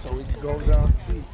so we can go down the beach.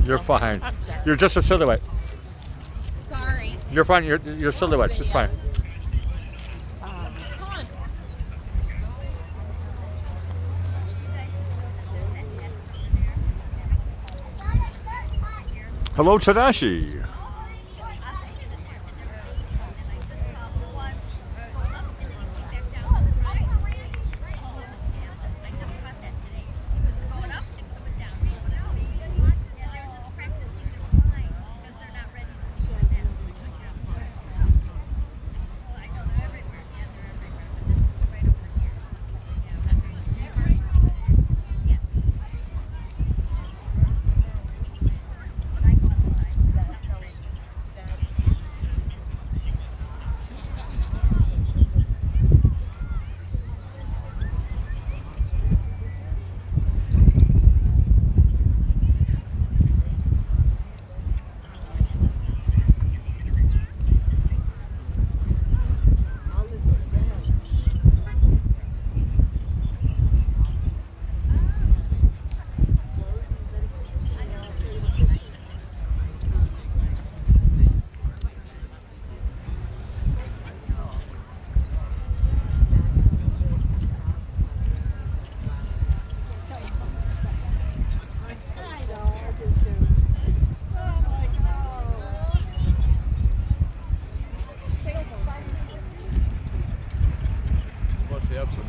You're fine. You're just a silhouette. Sorry. You're fine. You're silhouettes. It's fine. Hello, Tadashi.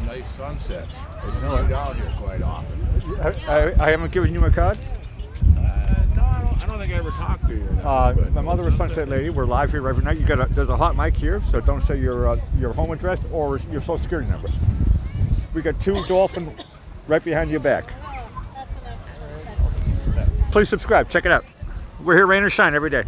Nice sunsets. I see you down here quite often. I haven't given you my card? No, I don't think I ever talked to you. My mother was Sunset Lady. We're live here every night. There's a hot mic here, so don't say your home address or your social security number. We got 2 dolphins right behind your back. Please subscribe. Check it out. We're here rain or shine every day.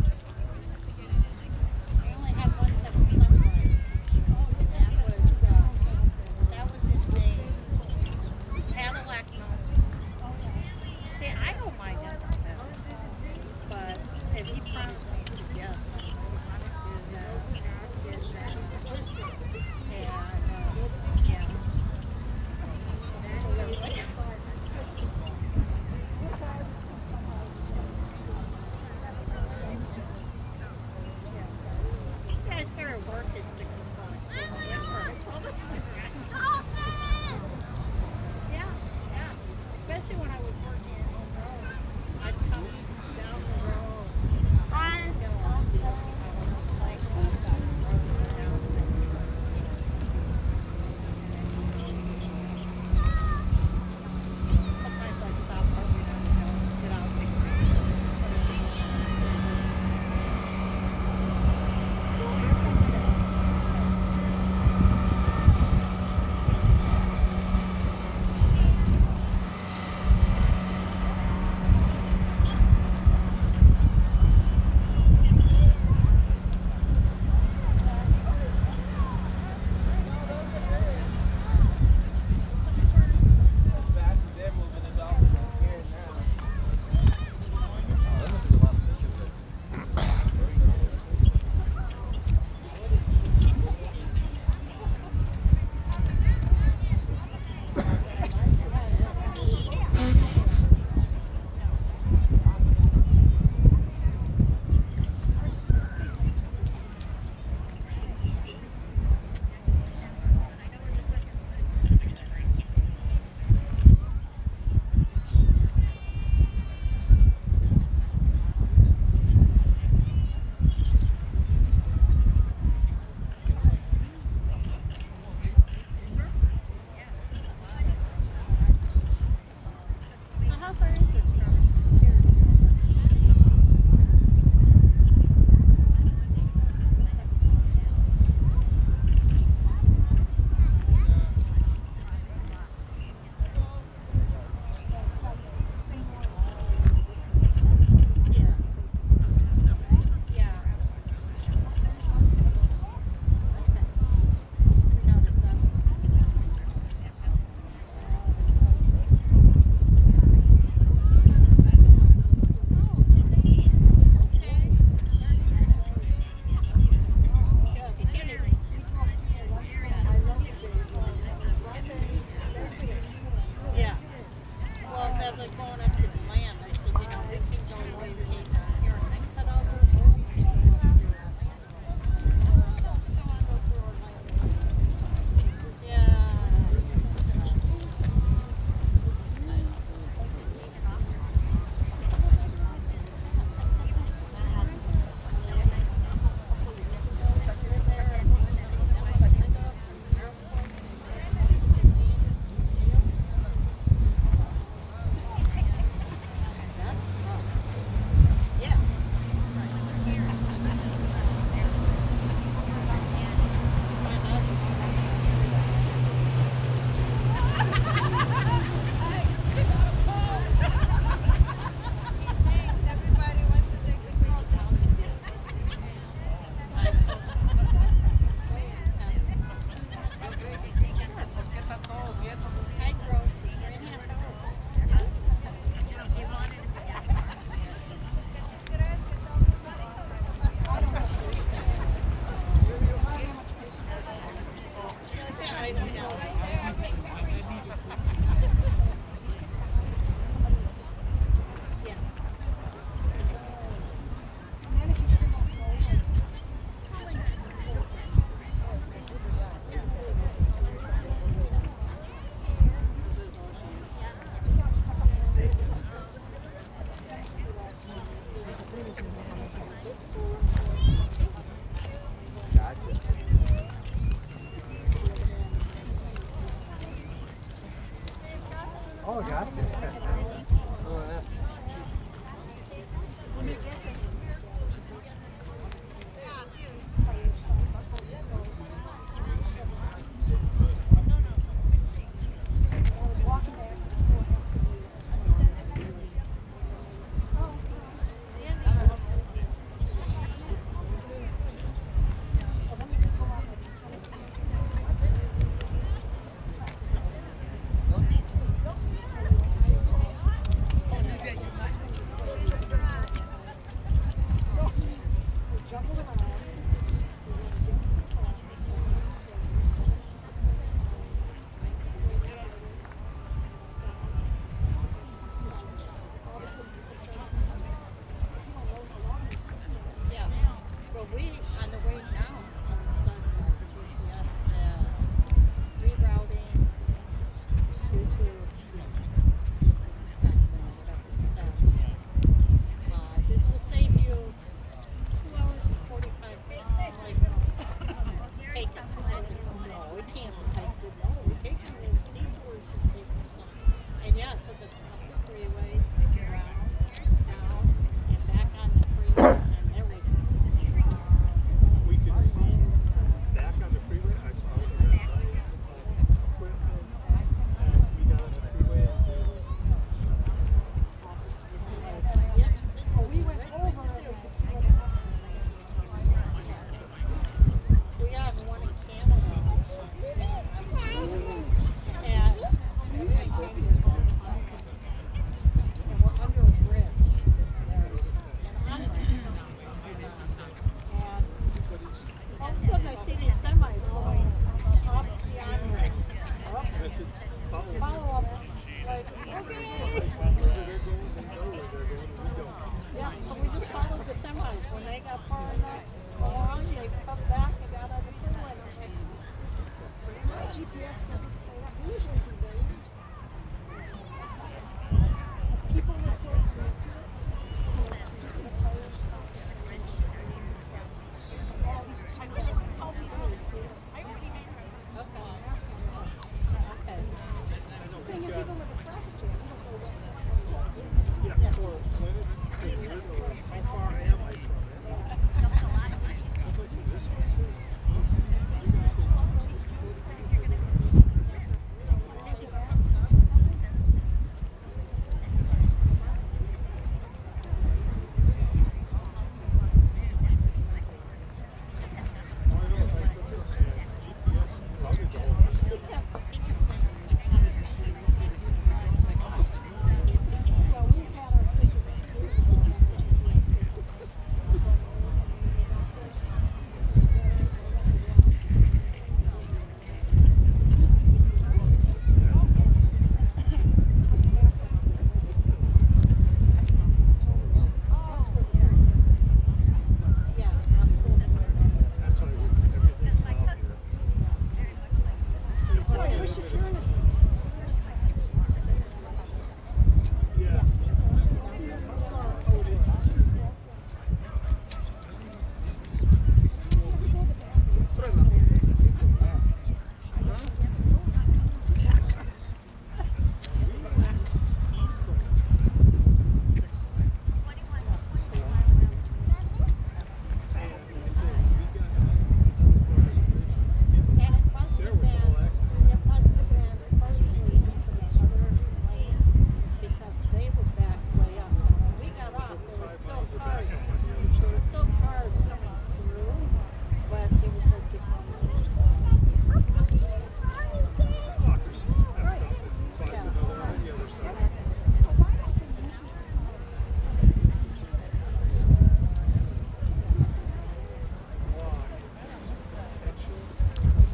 was like going up to the land. I said, you know, we can go away here and then cut all those roads. We can go up through our land. Don't want to go through our land. Yeah. Oh, gotcha.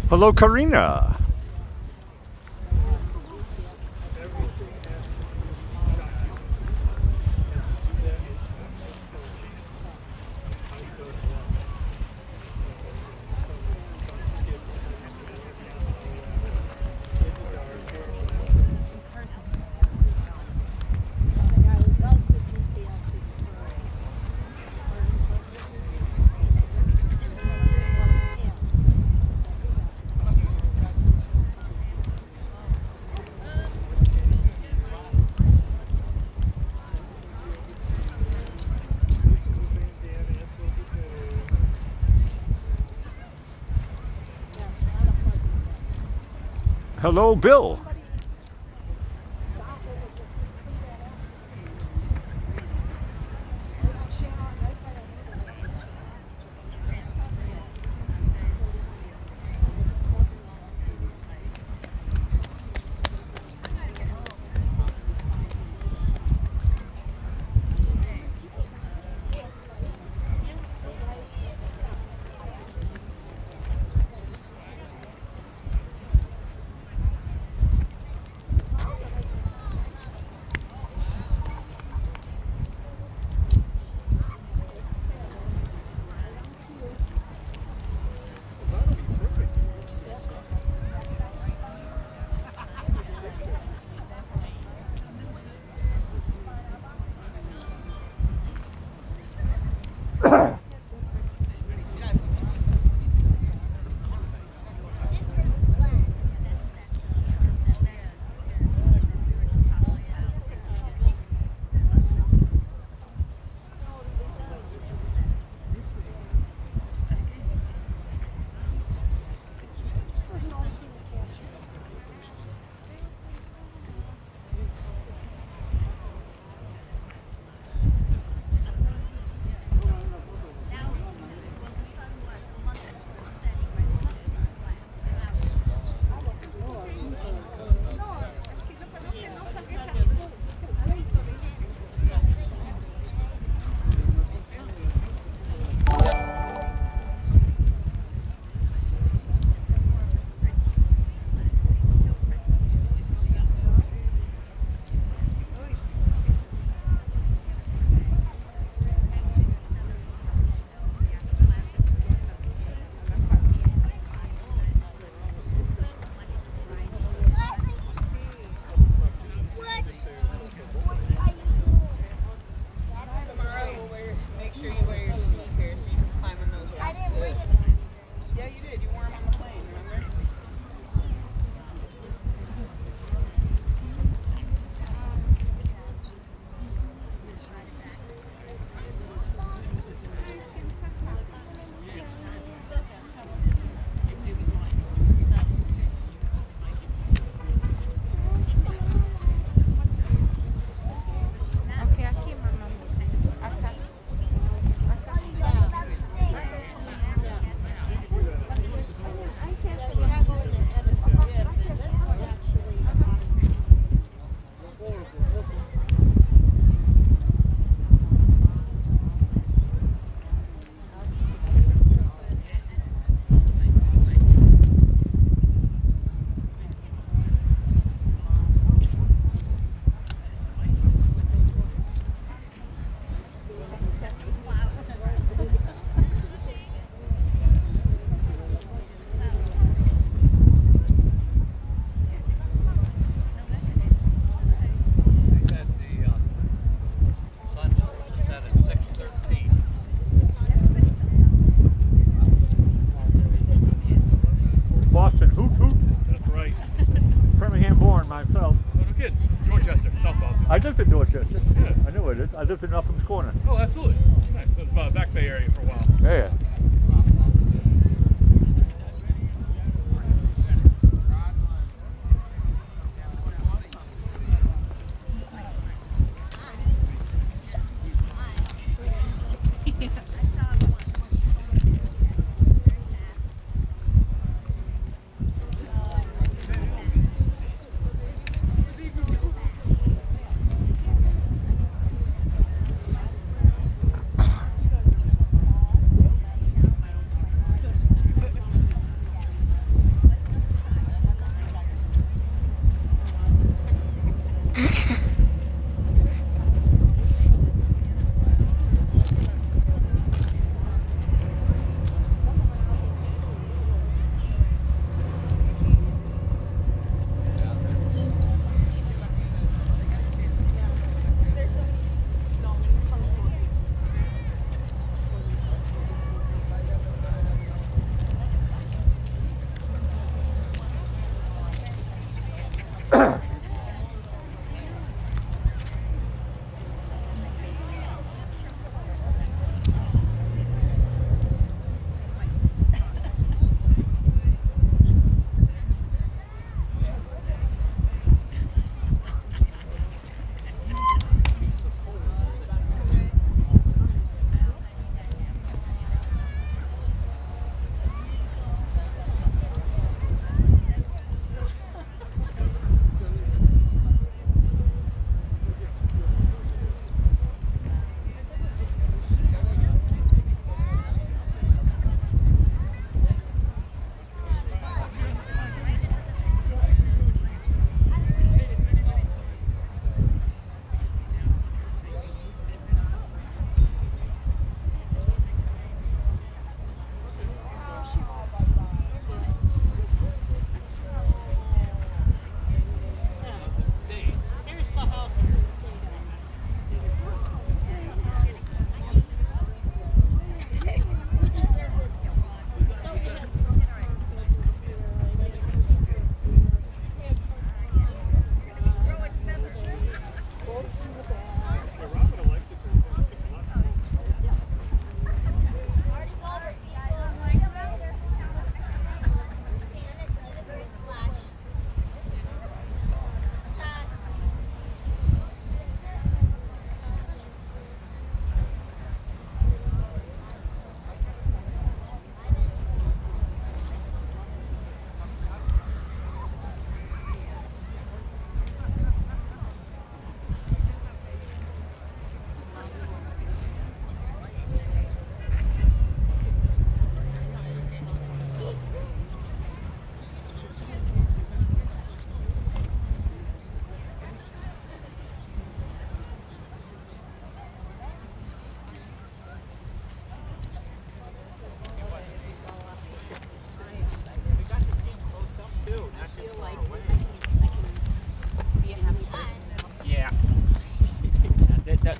Hello, Karina. Hello, Bill. I lived in Dorchester. Yeah. I know it is. I lived in Upham's Corner. Oh, absolutely. Nice. So it's Back Bay area for a while. Yeah.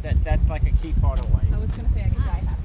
that's like a key part of life. I was gonna say I could die happy.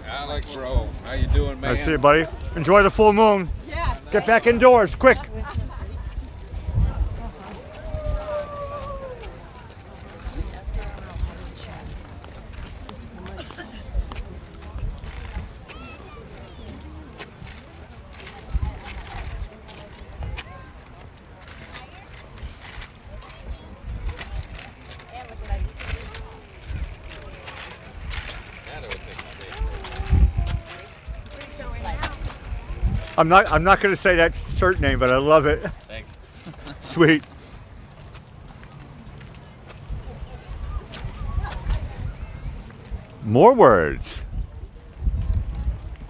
Alex, bro, how you doing, man? I see you, buddy. Enjoy the full moon. Yeah. Get back indoors, quick. I'm not going to say that shirt name, but I love it. Thanks. Sweet. More words.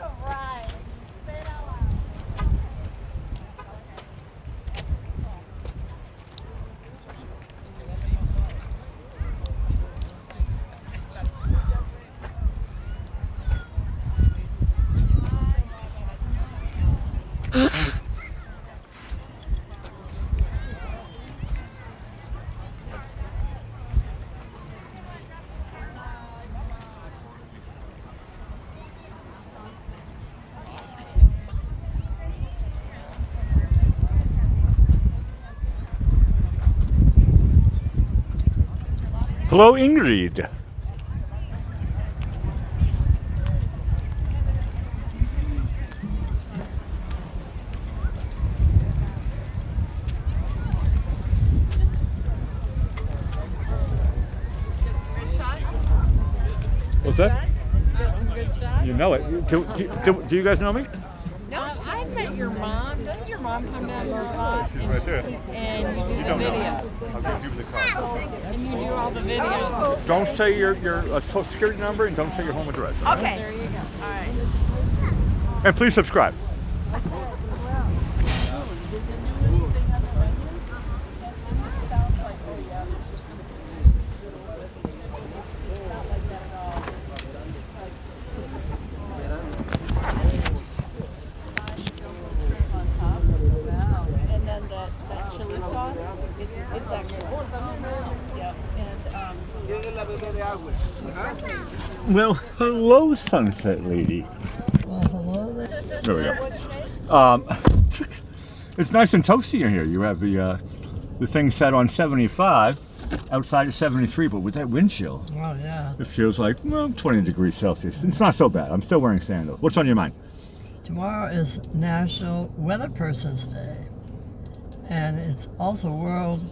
All right. Say it out loud. Hello, Ingrid. What's that? Good shot. You know it. Do you guys know me? No, I met your mom. Doesn't your mom come down here a lot? She's right there. And you do You the don't know. videos. I'll give you the card. And you do all the videos. Don't say your social security number and don't say your home address. all right? Okay. There you go. All right. And please subscribe. And then that chili sauce, it's excellent. Yeah. And Well, hello, Sunset Lady. well, hello there. There we go. It's nice and toasty in here. You have the thing set on 75, outside is 73, but with that wind chill, Oh yeah. it feels like, well, 20 degrees Celsius. It's not so bad. I'm still wearing sandals. What's on your mind? Tomorrow is National Weather Person's Day. and it's also World,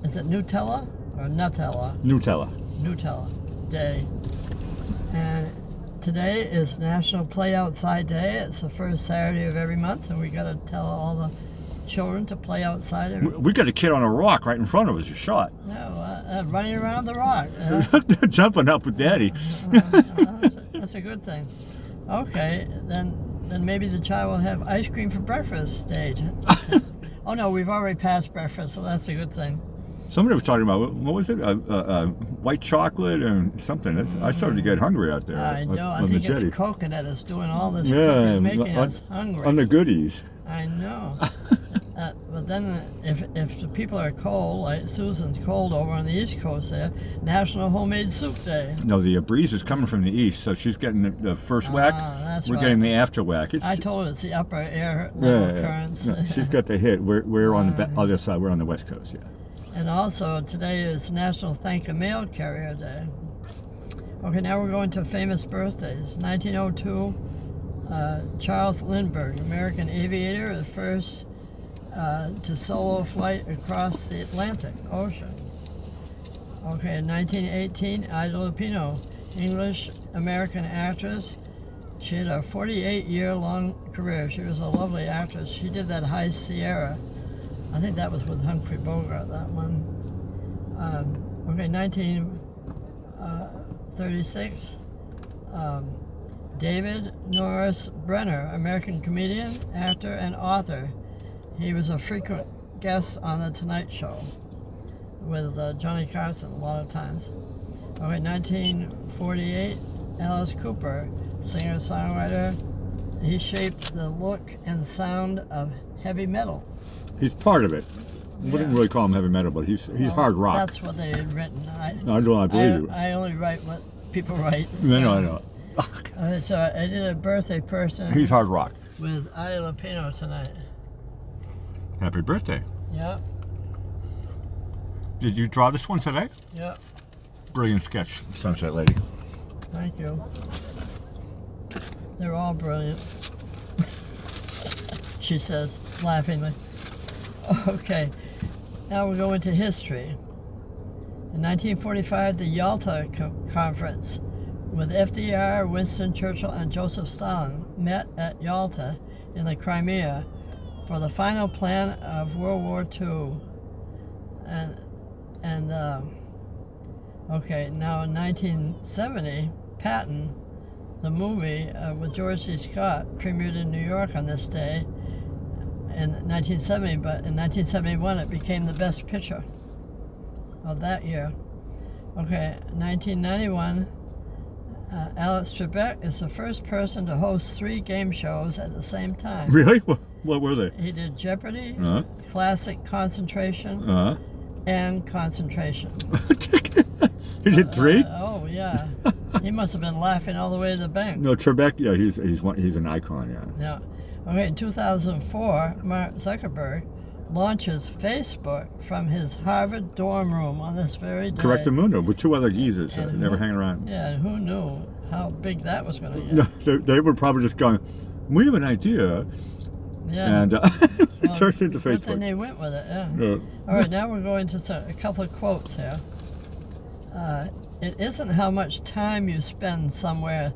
is it Nutella or Nutella? Nutella. Nutella Day. And today is National Play Outside Day. It's the first Saturday of every month, and we got to tell all the children to play outside. We got a kid on a rock right in front of us, a shot. No, running around the rock. Jumping up with Daddy. That's a good thing. Okay, then maybe the child will have ice cream for breakfast day. Oh no, we've already passed breakfast, so that's a good thing. Somebody was talking about, what was it? White chocolate and something. I started to get hungry out there. I know. I think it's coconut that's doing all this. Yeah, making us hungry. On the goodies. I know. But then if the people are cold, like Susan's cold over on the East Coast there, National Homemade Soup Day. No, the breeze is coming from the east, so she's getting the first whack. We're getting the after whack. I told her it's the upper air level currents. Yeah, she's got the hit. We're on the other side. We're on the west coast, yeah. And also today is National Thank a Mail Carrier Day. Okay, now we're going to famous birthdays. 1902, Charles Lindbergh, American aviator, the first to solo flight across the Atlantic Ocean. Okay, in 1918, Ida Lupino, English-American actress. She had a 48-year-long career. She was a lovely actress. She did that High Sierra. I think that was with Humphrey Bogart, that one. Okay, 1936. David Norris Brenner, American comedian, actor, and author. He was a frequent guest on The Tonight Show with Johnny Carson a lot of times. Okay, 1948, Alice Cooper, singer-songwriter. He shaped the look and sound of heavy metal. He's part of it. We wouldn't really call him heavy metal, but he's hard rock. That's what they had written. I believe you. I only write what people write. I know. So I did a birthday person. He's hard rock. With Ida Lupino tonight. Happy birthday. Yep. Did you draw this one today? Yep. Brilliant sketch, Sunset Lady. Thank you. They're all brilliant. She says, laughingly. Okay, now we'll go into history. In 1945, the Yalta Conference with FDR, Winston Churchill, and Joseph Stalin met at Yalta in the Crimea for the final plan of World War II. Okay, now in 1970, Patton, the movie with George C. Scott, premiered in New York on this day in 1970, but in 1971 it became the best picture of that year. Okay, 1991, Alex Trebek is the first person to host 3 game shows at the same time. Really? What were they? He did Jeopardy, Classic Concentration, and Concentration. He did 3? Oh yeah. He must have been laughing all the way to the bank. No, Trebek, yeah, he's an icon, yeah. Yeah. Okay, in 2004, Mark Zuckerberg launches Facebook from his Harvard dorm room on this very day. Correctamundo, with 2 other geezers never hanging around. Yeah, and who knew how big that was going to get? No, they were probably just going, we have an idea. Yeah. And it turned into Facebook. But then they went with it, yeah. All right, now we're going to a couple of quotes here. It isn't how much time you spend somewhere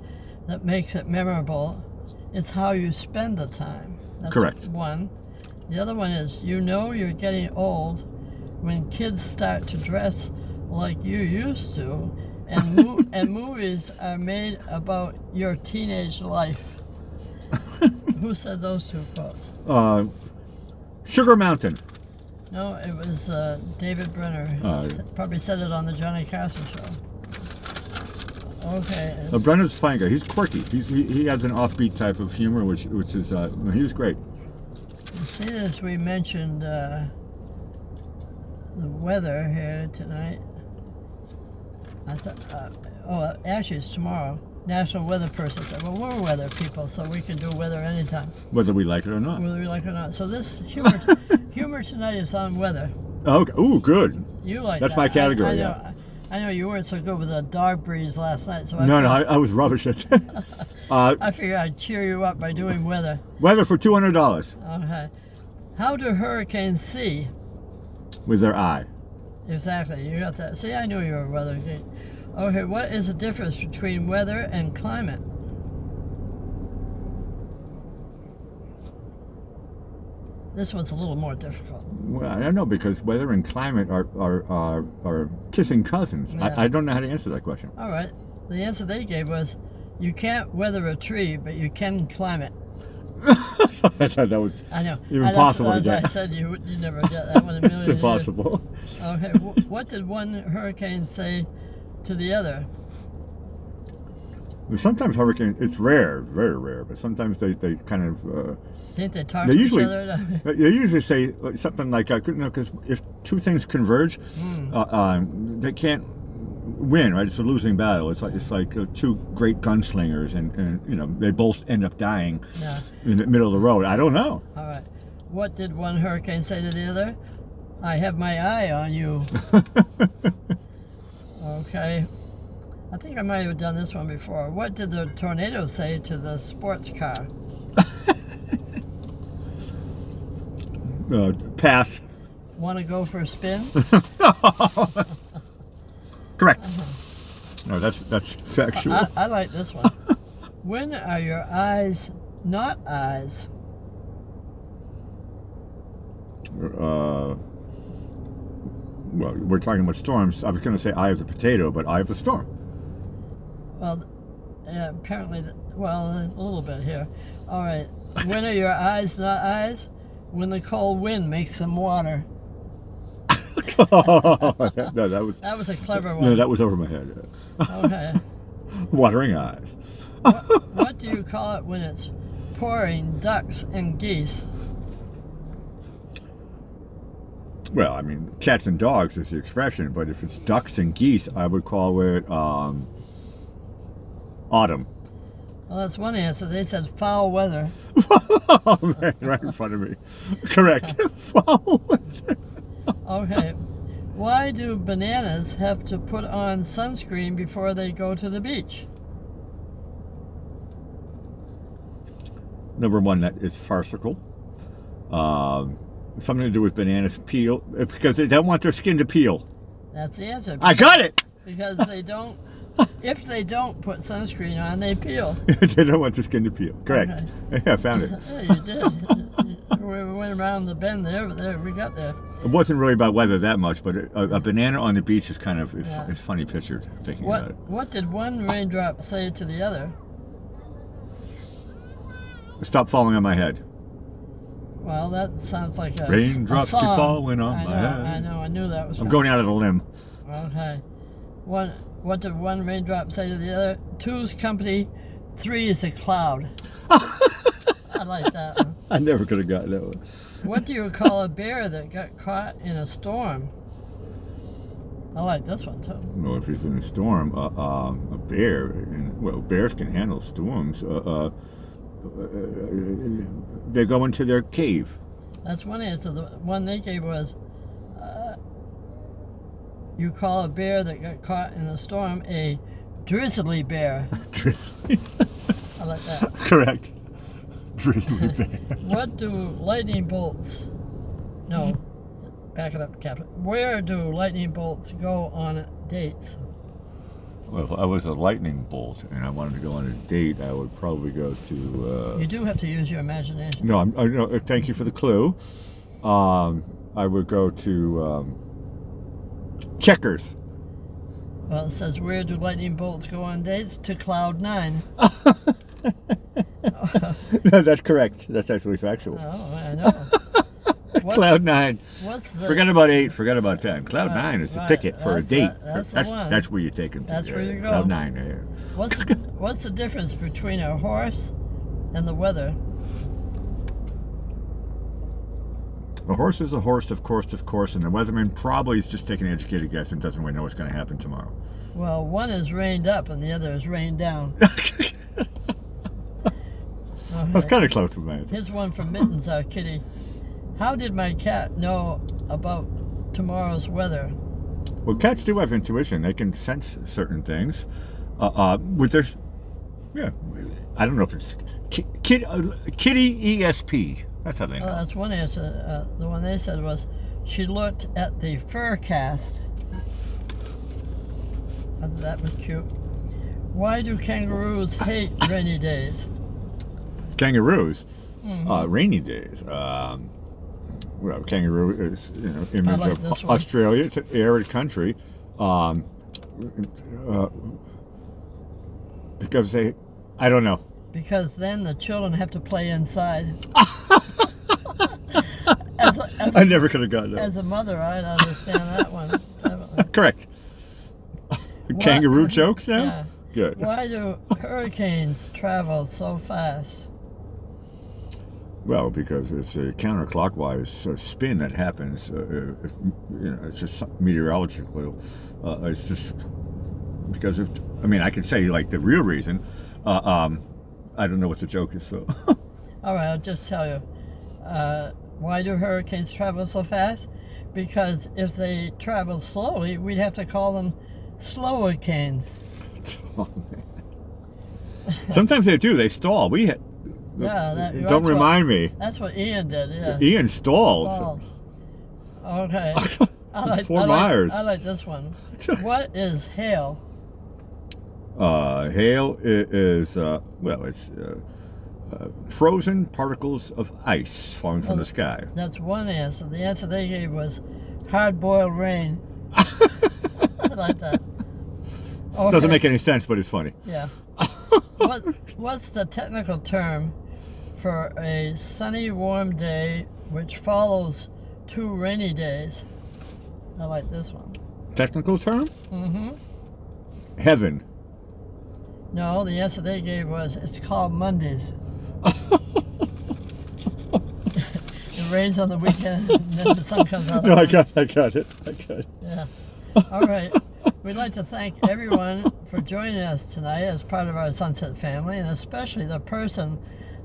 that makes it memorable. It's how you spend the time. That's correct. One. The other one is, you know you're getting old when kids start to dress like you used to, and and movies are made about your teenage life. Who said those 2 quotes? Sugar Mountain. No, it was David Brenner. Probably said it on the Johnny Carson show. Okay. Brenner's a fine guy. He's quirky. He has an offbeat type of humor, which is he was great. See, as we mentioned the weather here tonight. I thought, actually it's tomorrow. National Weather Person said, well, we're weather people, so we can do weather anytime. Whether we like it or not. Whether we like it or not. So this humor tonight is on weather. Okay. Ooh, good. You like That's that. my category. I know you weren't so good with the dog breeze last night, so I was rubbish at that. I figured I'd cheer you up by doing weather. Weather for $200. Okay. How do hurricanes see? With their eye. Exactly, you got that. See, I knew you were a weather geek. Okay, what is the difference between weather and climate? This one's a little more difficult. Well, I don't know, because weather and climate are kissing cousins. Yeah. I don't know how to answer that question. All right, the answer they gave was, you can't weather a tree, but you can climb it. That was I know. impossible to I get. said you never get that one in a million It's impossible. years. Okay, what did one hurricane say to the other? Sometimes hurricane, it's rare, very rare, but sometimes they kind of. Think they talk They to usually, each other? they usually say something like, because if two things converge, they can't win, right? It's a losing battle. It's like two great gunslingers, and you know, they both end up dying in the middle of the road. I don't know. All right. What did one hurricane say to the other? I have my eye on you. Okay. I think I might have done this one before. What did the tornado say to the sports car? Pass. Want to go for a spin? Correct. No, that's factual. I like this one. When are your eyes not eyes? Well, we're talking about storms. I was going to say eye of the potato, but eye of the storm. Well, apparently, well, a little bit here. All right. When are your eyes not eyes? When the cold wind makes them water. No, That was a clever one. No, that was over my head. Okay. Watering eyes. What do you call it when it's pouring ducks and geese? Well, I mean, cats and dogs is the expression, but if it's ducks and geese, I would call it autumn. Well, that's one answer. They said foul weather. Oh, man, right in front of me. Correct. Foul weather. Okay. Why do bananas have to put on sunscreen before they go to the beach? Number one, that is farcical. Something to do with bananas peel, because they don't want their skin to peel. That's the answer. I got it! Because they don't, if they don't put sunscreen on, they peel. They don't want their skin to peel. Correct. Okay. Yeah, I found it. Yeah, you did. We went around the bend there, but there we got there. It wasn't really about weather that much, but a banana on the beach is kind of it's funny pictured, thinking about it. What did one raindrop say to the other? Stop falling on my head. Well, that sounds like a Raindrops keep song. falling on my head. I know, I knew that was I'm going out on a limb. Okay. What did one raindrop say to the other? Two's company, three is a cloud. I like that one. I never could have gotten that one. What do you call a bear that got caught in a storm? I like this one too. Well, if he's in a storm, a bear, well, bears can handle storms. They go into their cave. That's one answer. The one they gave was, you call a bear that got caught in a storm a drizzly bear. Drizzly. I like that. Correct. Drizzly bear. What do lightning bolts... No, back it up, Captain. Where do lightning bolts go on dates? Well, if I was a lightning bolt and I wanted to go on a date, I would probably go to... You do have to use your imagination. No, no, thank you for the clue. I would go to Checkers. Well, it says, where do lightning bolts go on dates? To Cloud 9. No, that's correct. That's actually factual. Oh, I know. Cloud 9. What's the... Forget about 8, forget about 10. Cloud 9 is the ticket for a date. That's the one. That's where you take them to. That's where you go. Cloud 9, yeah. What's the difference between a horse and the weather? A horse is a horse, of course, and the weatherman probably is just taking an educated guess and doesn't really know what's going to happen tomorrow. Well, one is rained up and the other is rained down. That's kind of close to my answer. Here's one from Mittens, our kitty. How did my cat know about tomorrow's weather? Well, cats do have intuition. They can sense certain things. With their, yeah, I don't know if it's kitty ESP. That's how they know. That's one answer. The one they said was, she looked at the fur cast. I thought that was cute. Why do kangaroos hate rainy days? Kangaroos, Mm-hmm. rainy days. Well, kangaroo is, image like of this one. Australia. It's an arid country. Because I don't know. Because then the children have to play inside. I never could have gotten that. As a mother, I'd understand that one. definitely. Correct. Kangaroo jokes now? Yeah. Good. Why do hurricanes travel so fast? Well, because it's a counterclockwise spin that happens. It's just meteorological. It's just because of. I mean, I can say like the real reason. I don't know what the joke is, though. All right, I'll just tell you. Why do hurricanes travel so fast? Because if they travel slowly, we'd have to call them slower canes. Oh, man. Sometimes they do. They stall. Yeah, Don't remind me. That's what Ian did. Yeah. Ian stalled. Okay. Fort Myers. I like this one. What is hail? Hail is it's frozen particles of ice falling from the sky. That's one answer. The answer they gave was hard-boiled rain. I like that. Okay. Doesn't make any sense, but it's funny. Yeah. What's the technical term for a sunny, warm day which follows 2 rainy days? I like this one. Technical term? Mm-hmm. Heaven. No, the answer they gave was it's called Mondays. It rains on the weekend and then the sun comes out. No, I got it. Yeah. All right. We'd like to thank everyone for joining us tonight as part of our Sunset family, and especially the person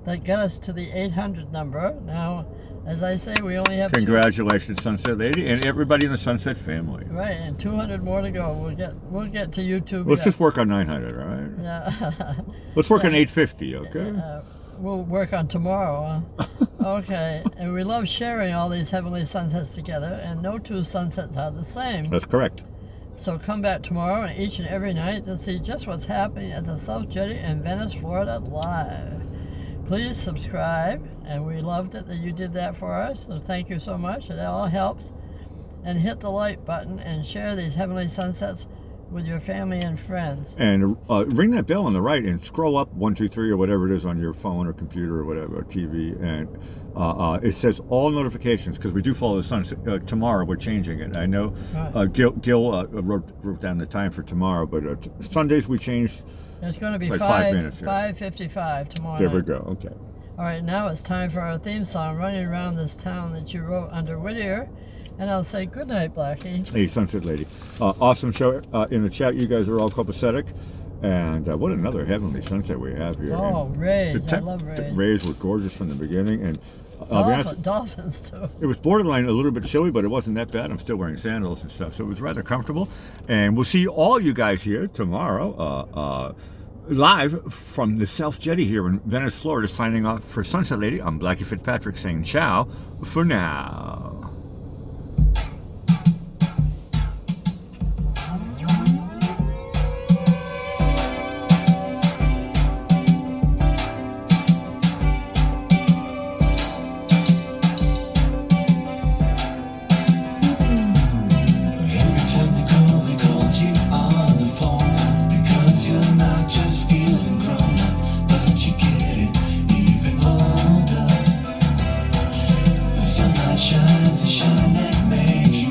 that got us to the 800 number. Now, as I say, we only have Congratulations, Sunset Lady, and everybody in the Sunset family. Right, and 200 more to go. We'll get to YouTube. Let's just work on 900, all right? Yeah. Let's work on 850, okay? We'll work on tomorrow. Okay, and we love sharing all these heavenly sunsets together, and no 2 sunsets are the same. That's correct. So come back tomorrow and each and every night to see just what's happening at the South Jetty in Venice, Florida live. Please subscribe, and we loved it that you did that for us, so thank you so much. It all helps. And hit the like button and share these heavenly sunsets with your family and friends. And ring that bell on the right and scroll up 1, 2, 3 or whatever it is on your phone or computer or whatever, or TV, and it says all notifications, because we do follow the sun. Tomorrow we're changing it. I know Gil wrote down the time for tomorrow, but Sundays we changed. It's going to be like 5 minutes. 5:55 tomorrow There night. we go. Okay. All right, now it's time for our theme song, Running Around This Town, that you wrote under Whittier. And I'll say good night, Blackie. Hey, Sunset Lady. Awesome show. In the chat, you guys are all copacetic. And what another heavenly sunset we have here. Oh, and rays. I love rays. The rays were gorgeous from the beginning. And I'll be honest, Dolphins, too. it was borderline a little bit chilly, but it wasn't that bad. I'm still wearing sandals and stuff, so it was rather comfortable. And we'll see all you guys here tomorrow, live from the South Jetty here in Venice, Florida. Signing off for Sunset Lady, I'm Blackie Fitzpatrick saying ciao for now. Shines a shine that makes you